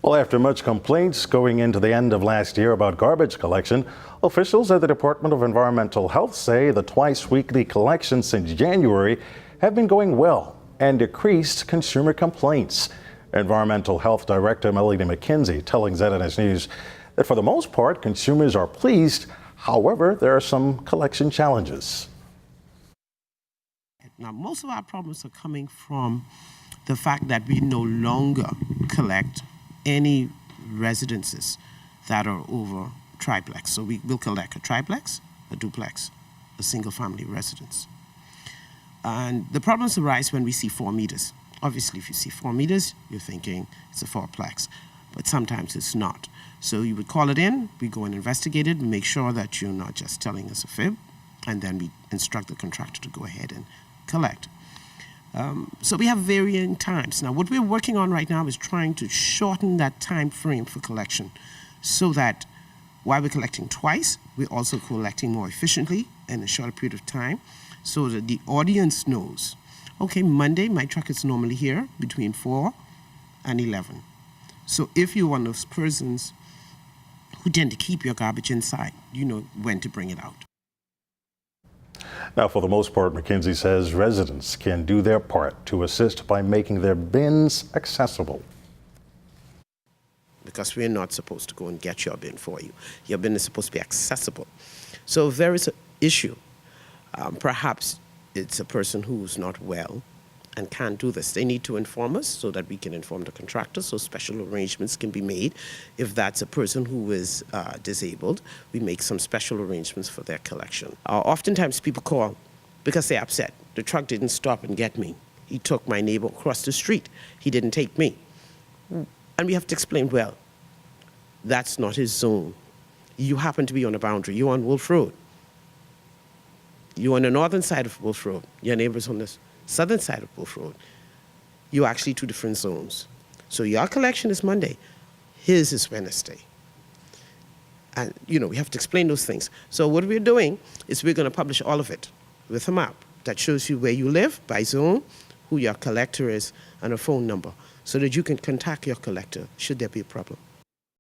Well, after much complaints going into the end of last year about garbage collection, officials at the Department of Environmental Health say the twice-weekly collections since January have been going well and decreased consumer complaints. Environmental Health Director Melody McKenzie telling ZNS News that for the most part, consumers are pleased. However, there are some collection challenges. Now, most of our problems are coming from the fact that we no longer collect any residences that are over triplex. So we will collect a triplex, a duplex, a single family residence. And the problems arise when we see 4 meters. Obviously, if you see 4 meters, you're thinking it's a fourplex, but sometimes it's not. So you would call it in, we go and investigate it, and make sure that you're not just telling us a fib, and then we instruct the contractor to go ahead and collect. So we have varying times. Now, what we're working on right now is trying to shorten that time frame for collection so that while we're collecting twice, we're also collecting more efficiently in a shorter period of time so that the audience knows, okay, Monday, my truck is normally here between 4 and 11. So if you're one of those persons who tend to keep your garbage inside, you know when to bring it out. Now, for the most part, McKenzie says residents can do their part to assist by making their bins accessible. Because we're not supposed to go and get your bin for you. Your bin is supposed to be accessible. So if there is an issue, perhaps it's a person who's not well and can't do this. They need to inform us so that we can inform the contractor so special arrangements can be made. If that's a person who is disabled, we make some special arrangements for their collection. Oftentimes people call because they're upset. The truck didn't stop and get me. He took my neighbor across the street. He didn't take me. And we have to explain, well, that's not his zone. You happen to be on a boundary. You're on Wolf Road. You're on the northern side of Wolf Road. Your neighbor's on the southern side of Wolf Road. You're actually 2 different zones. So your collection is Monday. His is Wednesday. And, we have to explain those things. So what we're doing is we're going to publish all of it with a map that shows you where you live by zone, who your collector is, and a phone number so that you can contact your collector should there be a problem.